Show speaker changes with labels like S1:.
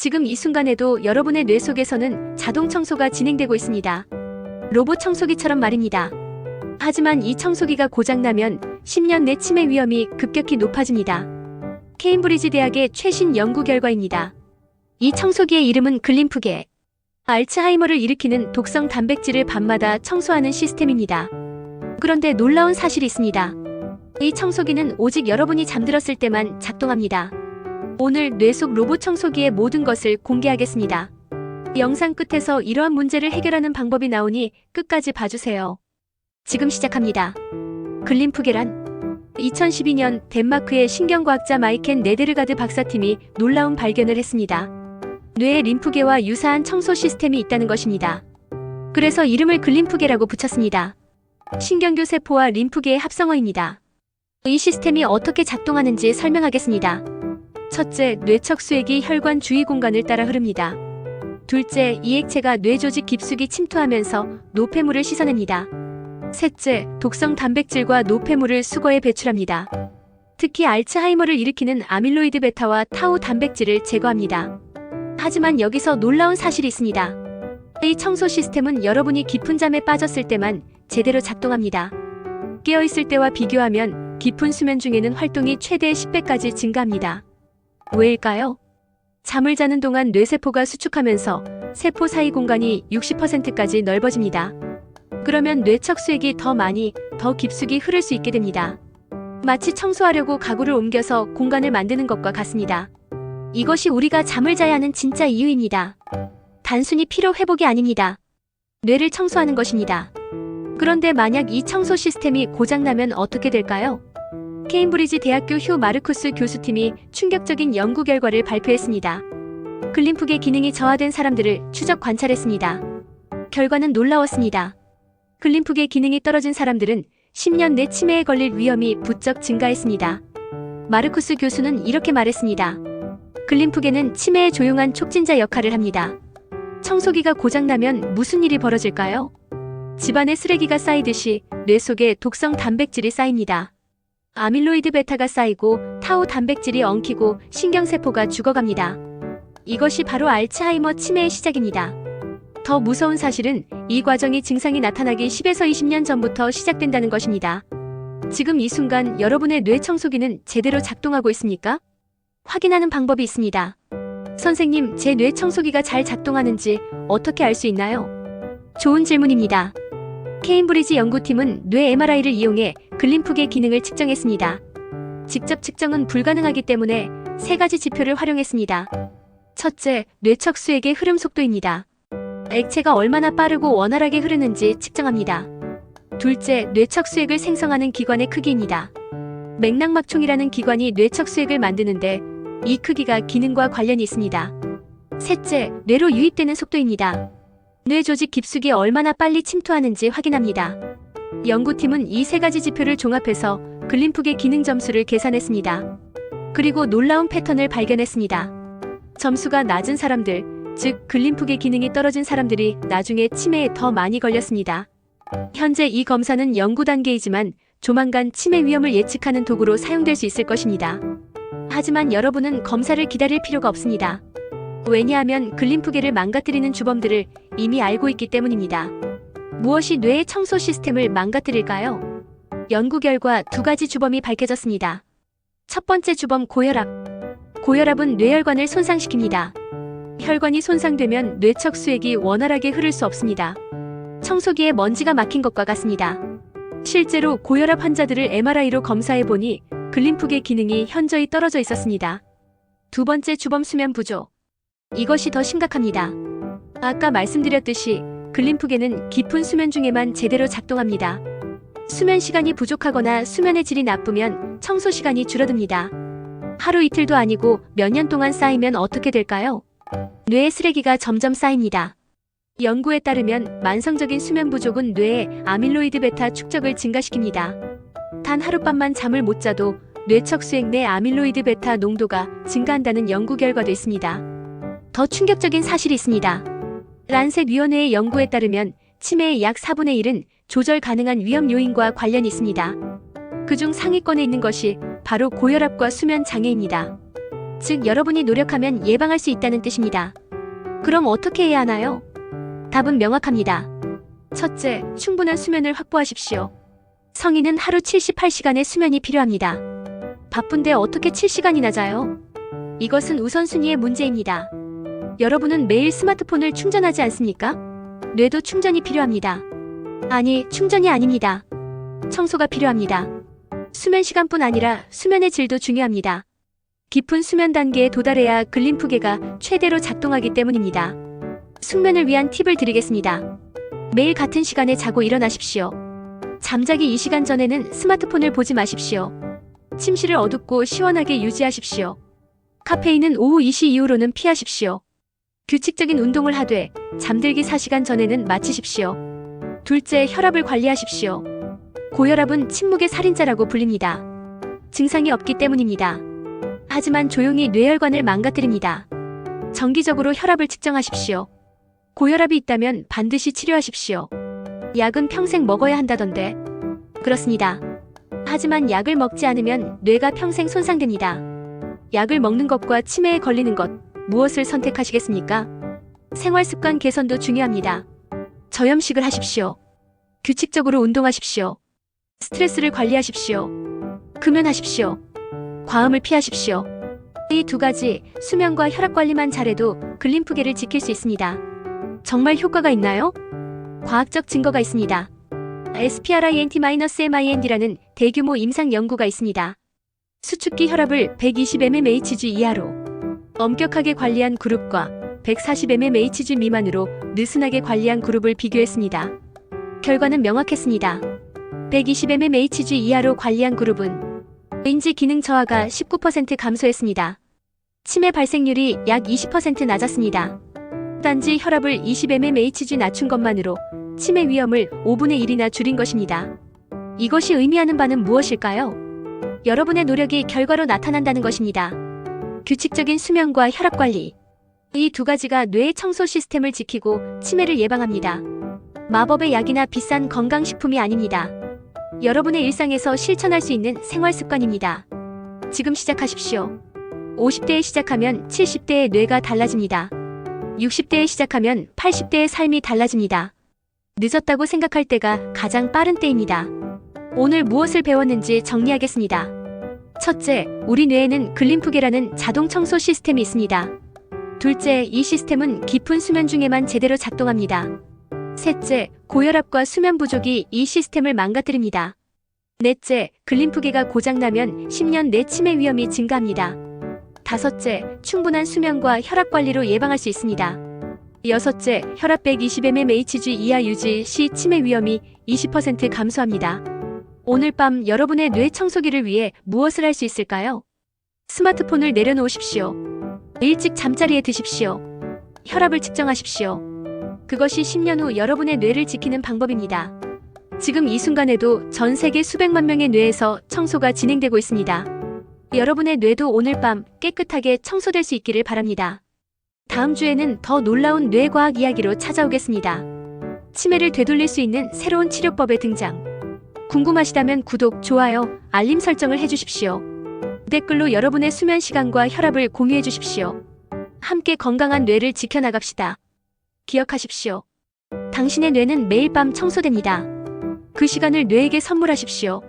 S1: 지금 이 순간에도 여러분의 뇌 속에서는 자동 청소가 진행되고 있습니다. 로봇 청소기처럼 말입니다. 하지만 이 청소기가 고장나면 10년 내 치매 위험이 급격히 높아집니다. 케임브리지 대학의 최신 연구 결과입니다. 이 청소기의 이름은 글림프게. 알츠하이머를 일으키는 독성 단백질을 밤마다 청소하는 시스템입니다. 그런데 놀라운 사실이 있습니다. 이 청소기는 오직 여러분이 잠들었을 때만 작동합니다. 오늘 뇌 속 로봇 청소기의 모든 것을 공개하겠습니다. 영상 끝에서 이러한 문제를 해결하는 방법이 나오니 끝까지 봐주세요. 지금 시작합니다. 글림프게란 2012년 덴마크의 신경과학자 마이켄 네데르가드 박사팀이 놀라운 발견을 했습니다. 뇌에 림프계와 유사한 청소 시스템이 있다는 것입니다. 그래서 이름을 글림프계라고 붙였습니다. 신경교 세포와 림프계의 합성어입니다. 이 시스템이 어떻게 작동하는지 설명하겠습니다. 첫째, 뇌척 수액이 혈관 주위 공간을 따라 흐릅니다. 둘째, 이 액체가 뇌 조직 깊숙이 침투하면서 노폐물을 씻어냅니다. 셋째, 독성 단백질과 노폐물을 수거해 배출합니다. 특히 알츠하이머를 일으키는 아밀로이드 베타와 타우 단백질을 제거합니다. 하지만 여기서 놀라운 사실이 있습니다. 이 청소 시스템은 여러분이 깊은 잠에 빠졌을 때만 제대로 작동합니다. 깨어있을 때와 비교하면 깊은 수면 중에는 활동이 최대 10배까지 증가합니다. 왜일까요? 잠을 자는 동안 뇌세포가 수축하면서 세포 사이 공간이 60%까지 넓어집니다. 그러면 뇌척 수액이 더 많이, 더 깊숙이 흐를 수 있게 됩니다. 마치 청소하려고 가구를 옮겨서 공간을 만드는 것과 같습니다. 이것이 우리가 잠을 자야 하는 진짜 이유입니다. 단순히 피로 회복이 아닙니다. 뇌를 청소하는 것입니다. 그런데 만약 이 청소 시스템이 고장나면 어떻게 될까요? 케임브리지 대학교 휴 마르쿠스 교수팀이 충격적인 연구 결과를 발표했습니다. 글림프계 기능이 저하된 사람들을 추적 관찰했습니다. 결과는 놀라웠습니다. 글림프계 기능이 떨어진 사람들은 10년 내 치매에 걸릴 위험이 부쩍 증가했습니다. 마르쿠스 교수는 이렇게 말했습니다. 글림프계는 치매의 조용한 촉진자 역할을 합니다. 청소기가 고장나면 무슨 일이 벌어질까요? 집안에 쓰레기가 쌓이듯이 뇌 속에 독성 단백질이 쌓입니다. 아밀로이드 베타가 쌓이고 타우 단백질이 엉키고 신경세포가 죽어갑니다. 이것이 바로 알츠하이머 치매의 시작입니다. 더 무서운 사실은 이 과정이 증상이 나타나기 10에서 20년 전부터 시작된다는 것입니다. 지금 이 순간 여러분의 뇌 청소기는 제대로 작동하고 있습니까? 확인하는 방법이 있습니다. 선생님, 제 뇌 청소기가 잘 작동하는지 어떻게 알 수 있나요? 좋은 질문입니다. 케임브리지 연구팀은 뇌 MRI를 이용해 글림프계 기능을 측정했습니다. 직접 측정은 불가능하기 때문에 세 가지 지표를 활용했습니다. 첫째, 뇌척 수액의 흐름 속도입니다. 액체가 얼마나 빠르고 원활하게 흐르는지 측정합니다. 둘째, 뇌척 수액을 생성하는 기관의 크기입니다. 맥락막총이라는 기관이 뇌척 수액을 만드는데 이 크기가 기능과 관련이 있습니다. 셋째, 뇌로 유입되는 속도입니다. 뇌 조직 깊숙이 얼마나 빨리 침투하는지 확인합니다. 연구팀은 이 세 가지 지표를 종합해서 글림프계 기능 점수를 계산했습니다. 그리고 놀라운 패턴을 발견했습니다. 점수가 낮은 사람들, 즉 글림프계 기능이 떨어진 사람들이 나중에 치매에 더 많이 걸렸습니다. 현재 이 검사는 연구 단계이지만 조만간 치매 위험을 예측하는 도구로 사용될 수 있을 것입니다. 하지만 여러분은 검사를 기다릴 필요가 없습니다. 왜냐하면 글림프계를 망가뜨리는 주범들을 이미 알고 있기 때문입니다. 무엇이 뇌의 청소 시스템을 망가뜨릴까요? 연구 결과 두 가지 주범이 밝혀졌습니다. 첫 번째 주범 고혈압. 고혈압은 뇌혈관을 손상시킵니다. 혈관이 손상되면 뇌척 수액이 원활하게 흐를 수 없습니다. 청소기에 먼지가 막힌 것과 같습니다. 실제로 고혈압 환자들을 MRI로 검사해보니 글림프계 기능이 현저히 떨어져 있었습니다. 두 번째 주범 수면 부족. 이것이 더 심각합니다. 아까 말씀드렸듯이 글림프계는 깊은 수면 중에만 제대로 작동합니다. 수면 시간이 부족하거나 수면의 질이 나쁘면 청소 시간이 줄어듭니다. 하루 이틀도 아니고 몇 년 동안 쌓이면 어떻게 될까요? 뇌의 쓰레기가 점점 쌓입니다. 연구에 따르면 만성적인 수면 부족은 뇌의 아밀로이드 베타 축적을 증가시킵니다. 단 하룻밤만 잠을 못 자도 뇌척 수액 내 아밀로이드 베타 농도가 증가한다는 연구 결과도 있습니다. 더 충격적인 사실이 있습니다. 란셋 위원회의 연구에 따르면 치매의 약 4분의 1은 조절 가능한 위험 요인과 관련이 있습니다. 그중 상위권에 있는 것이 바로 고혈압과 수면 장애입니다. 즉 여러분이 노력하면 예방할 수 있다는 뜻입니다. 그럼 어떻게 해야 하나요? 답은 명확합니다. 첫째, 충분한 수면을 확보하십시오. 성인은 하루 78시간의 수면이 필요합니다. 바쁜데 어떻게 7시간이나 자요? 이것은 우선순위의 문제입니다. 여러분은 매일 스마트폰을 충전하지 않습니까? 뇌도 충전이 필요합니다. 아니, 충전이 아닙니다. 청소가 필요합니다. 수면 시간뿐 아니라 수면의 질도 중요합니다. 깊은 수면 단계에 도달해야 글림프계가 최대로 작동하기 때문입니다. 숙면을 위한 팁을 드리겠습니다. 매일 같은 시간에 자고 일어나십시오. 잠자기 2시간 전에는 스마트폰을 보지 마십시오. 침실을 어둡고 시원하게 유지하십시오. 카페인은 오후 2시 이후로는 피하십시오. 규칙적인 운동을 하되 잠들기 4시간 전에는 마치십시오. 둘째, 혈압을 관리하십시오. 고혈압은 침묵의 살인자라고 불립니다. 증상이 없기 때문입니다. 하지만 조용히 뇌혈관을 망가뜨립니다. 정기적으로 혈압을 측정하십시오. 고혈압이 있다면 반드시 치료하십시오. 약은 평생 먹어야 한다던데. 그렇습니다. 하지만 약을 먹지 않으면 뇌가 평생 손상됩니다. 약을 먹는 것과 치매에 걸리는 것, 무엇을 선택하시겠습니까? 생활습관 개선도 중요합니다. 저염식을 하십시오. 규칙적으로 운동하십시오. 스트레스를 관리하십시오. 금연하십시오. 과음을 피하십시오. 이 두 가지, 수면과 혈압 관리만 잘해도 글림프계를 지킬 수 있습니다. 정말 효과가 있나요? 과학적 증거가 있습니다. SPRINT-MIND라는 대규모 임상 연구가 있습니다. 수축기 혈압을 120mmHg 이하로 엄격하게 관리한 그룹과 140mmHg 미만으로 느슨하게 관리한 그룹을 비교했습니다. 결과는 명확했습니다. 120mmHg 이하로 관리한 그룹은 인지 기능 저하가 19% 감소했습니다. 치매 발생률이 약 20% 낮았습니다. 단지 혈압을 20mmHg 낮춘 것만으로 치매 위험을 5분의 1이나 줄인 것입니다. 이것이 의미하는 바는 무엇일까요? 여러분의 노력이 결과로 나타난다는 것입니다. 규칙적인 수면과 혈압 관리. 이 두 가지가 뇌의 청소 시스템을 지키고 치매를 예방합니다. 마법의 약이나 비싼 건강식품이 아닙니다. 여러분의 일상에서 실천할 수 있는 생활 습관입니다. 지금 시작하십시오. 50대에 시작하면 70대의 뇌가 달라집니다. 60대에 시작하면 80대의 삶이 달라집니다. 늦었다고 생각할 때가 가장 빠른 때입니다. 오늘 무엇을 배웠는지 정리하겠습니다. 첫째, 우리 뇌에는 글림프계라는 자동 청소 시스템이 있습니다. 둘째, 이 시스템은 깊은 수면 중에만 제대로 작동합니다. 셋째, 고혈압과 수면 부족이 이 시스템을 망가뜨립니다. 넷째, 글림프계가 고장나면 10년 내 치매 위험이 증가합니다. 다섯째, 충분한 수면과 혈압 관리로 예방할 수 있습니다. 여섯째, 혈압 120mmHg 이하 유지 시 치매 위험이 20% 감소합니다. 오늘 밤 여러분의 뇌 청소기를 위해 무엇을 할 수 있을까요? 스마트폰을 내려놓으십시오. 일찍 잠자리에 드십시오. 혈압을 측정하십시오. 그것이 10년 후 여러분의 뇌를 지키는 방법입니다. 지금 이 순간에도 전 세계 수백만 명의 뇌에서 청소가 진행되고 있습니다. 여러분의 뇌도 오늘 밤 깨끗하게 청소될 수 있기를 바랍니다. 다음 주에는 더 놀라운 뇌과학 이야기로 찾아오겠습니다. 치매를 되돌릴 수 있는 새로운 치료법의 등장. 궁금하시다면 구독, 좋아요, 알림 설정을 해주십시오. 댓글로 여러분의 수면 시간과 혈압을 공유해 주십시오. 함께 건강한 뇌를 지켜나갑시다. 기억하십시오. 당신의 뇌는 매일 밤 청소됩니다. 그 시간을 뇌에게 선물하십시오.